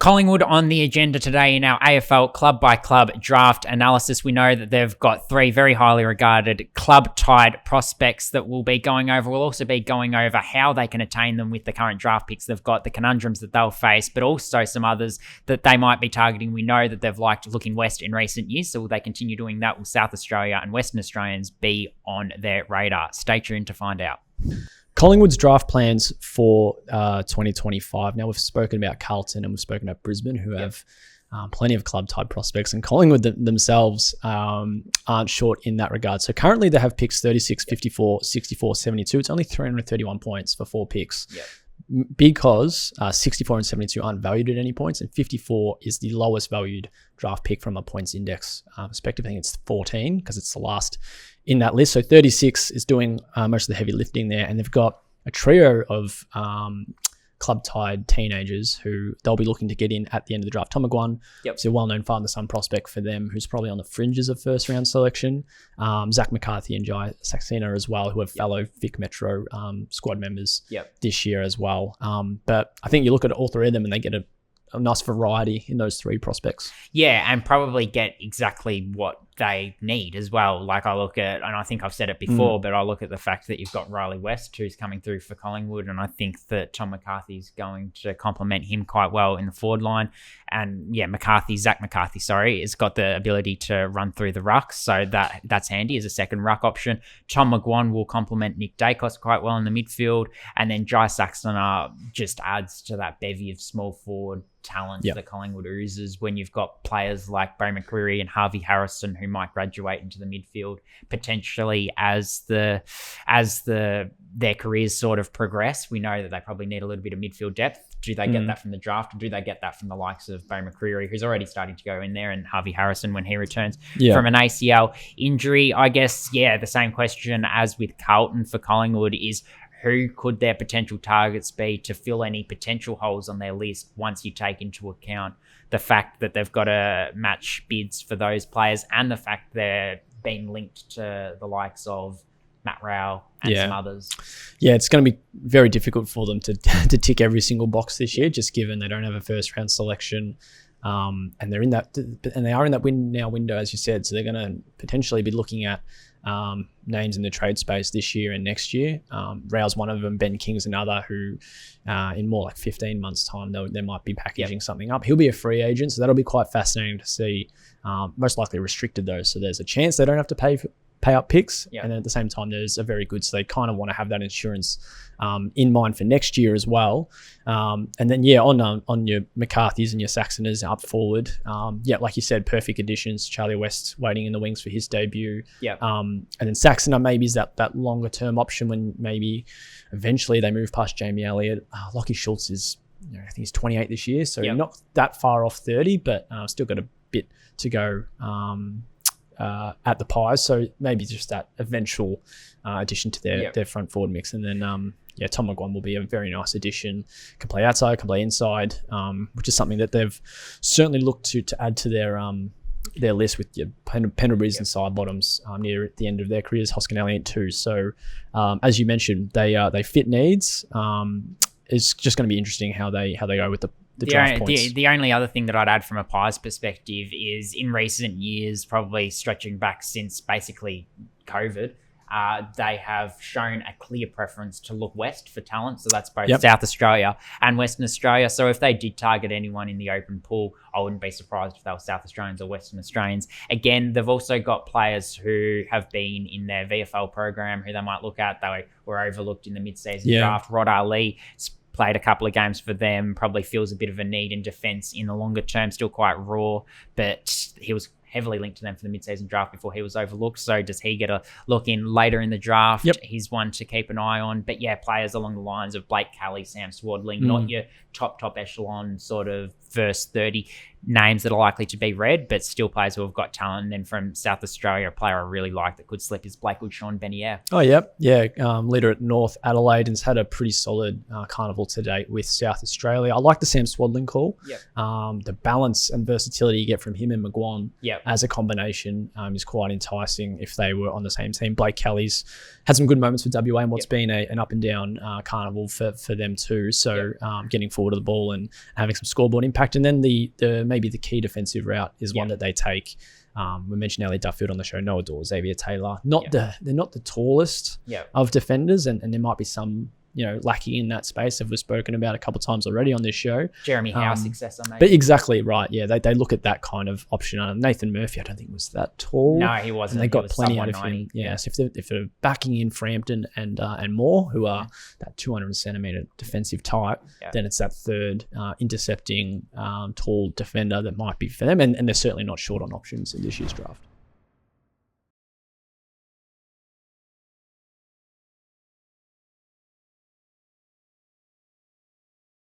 Collingwood on the agenda today in our AFL club-by-club draft analysis. We know that they've got three very highly regarded club-tied prospects that we'll be going over. We'll also be going over how they can attain them with the current draft picks they've got, the conundrums that they'll face, but also some others that they might be targeting. We know that they've liked looking west in recent years, so will they continue doing that? Will South Australia and Western Australians be on their radar? Stay tuned to find out. Collingwood's draft plans for 2025. Now, we've spoken about Carlton and we've spoken about Brisbane, who have plenty of club-type prospects, and Collingwood themselves aren't short in that regard. So currently they have picks 36, 54, 64, 72. It's only 331 points for 4 picks. Yep. Because 64 and 72 aren't valued at any points, and 54 is the lowest valued draft pick from a points index perspective. I think it's 14 because it's the last in that list. So 36 is doing most of the heavy lifting there, and they've got a trio of club-tied teenagers who they'll be looking to get in at the end of the draft. Tom McGuan, is a well-known father-son prospect for them, who's probably on the fringes of first-round selection. Zach McCarthy and Jai Saxena as well, who are fellow Vic Metro squad members this year as well. But I think you look at all three of them and they get a nice variety in those 3 prospects. Yeah, and probably get exactly what they need as well. Like I look at, and I think I've said it before, but I look at the fact that you've got Riley West, who's coming through for Collingwood, and I think that Tom McCarthy's going to complement him quite well in the forward line. And yeah, Zach McCarthy, has got the ability to run through the rucks, so that's handy as a second ruck option. Tom McGuan will complement Nick Dacos quite well in the midfield, and then Jai Saxena just adds to that bevy of small forward talent that Collingwood oozes when you've got players like Beau McCreary and Harvey Harrison who might graduate into the midfield potentially as their careers sort of progress. We know that they probably need a little bit of midfield depth. Do they get that from the draft, or do they get that from the likes of Beau McCreary, who's already starting to go in there, and Harvey Harrison when he returns from an ACL injury? I guess, the same question as with Carlton for Collingwood is, who could their potential targets be to fill any potential holes on their list once you take into account the fact that they've got to match bids for those players and the fact they're being linked to the likes of Matt Rowell and some others? Yeah, it's going to be very difficult for them to tick every single box this year, just given they don't have a first round selection. And they are in that window, as you said. So they're going to potentially be looking at names in the trade space this year and next year. Rao's one of them. Ben King's another who, in more like 15 months' time, they might be packaging something up. He'll be a free agent, so that'll be quite fascinating to see. Most likely restricted though, so there's a chance they don't have to pay up picks, and then at the same time there's a very good, so they kind of want to have that insurance in mind for next year as well. And then on your McCarthy's and your Saxoners up forward, like you said, perfect additions. Charlie West waiting in the wings for his debut, and then Saxoner maybe is that longer term option when maybe eventually they move past Jamie Elliott. Lockie Schultz is, I think he's 28 this year, so not that far off 30, but still got a bit to go at the Pies, so maybe just that eventual addition to their front forward mix. And then Tom McGuan will be a very nice addition. Can play outside, can play inside, which is something that they've certainly looked to add to their list with Pendlebury's and side bottoms near the end of their careers. Hoskin Elliott too. So as you mentioned, they fit needs. It's just going to be interesting how they go with the draft points. The only other thing that I'd add from a Pies perspective is in recent years, probably stretching back since basically COVID, they have shown a clear preference to look west for talent. So that's both South Australia and Western Australia. So if they did target anyone in the open pool, I wouldn't be surprised if they were South Australians or Western Australians. Again, they've also got players who have been in their VFL program who they might look at. They were overlooked in the mid-season draft. Rod Ali played a couple of games for them, probably feels a bit of a need in defence in the longer term, still quite raw, but he was heavily linked to them for the mid-season draft before he was overlooked. So does he get a look in later in the draft? He's one to keep an eye on. But players along the lines of Blake Kelly, Sam Swadling, not your top echelon sort of first 30 names that are likely to be read, but still players who have got talent. And then from South Australia, a player I really like that could slip is Blakewood Sean Benier. Leader at North Adelaide and has had a pretty solid carnival to date with South Australia. I like the Sam Swadling call. The balance and versatility you get from him and McGuan as a combination is quite enticing if they were on the same team. Blake Kelly's had some good moments for WA and what's been an up and down carnival for them too. So getting forward to the ball and having some scoreboard impact. And then the maybe the key defensive route is one that they take. We mentioned Elliot Duffield on the show, Noah Dawes, Xavier Taylor. They're not the tallest of defenders, and there might be some lacking in that space, as we've spoken about a couple of times already on this show. Jeremy Howe's successor, maybe. But exactly right. Yeah, they look at that kind of option. Nathan Murphy, I don't think was that tall. No, he wasn't. And they got plenty out of him. Yeah. So if they're backing in Frampton and Moore, who are that 200 centimeter defensive type, then it's that third intercepting tall defender that might be for them. And they're certainly not short on options in this year's draft.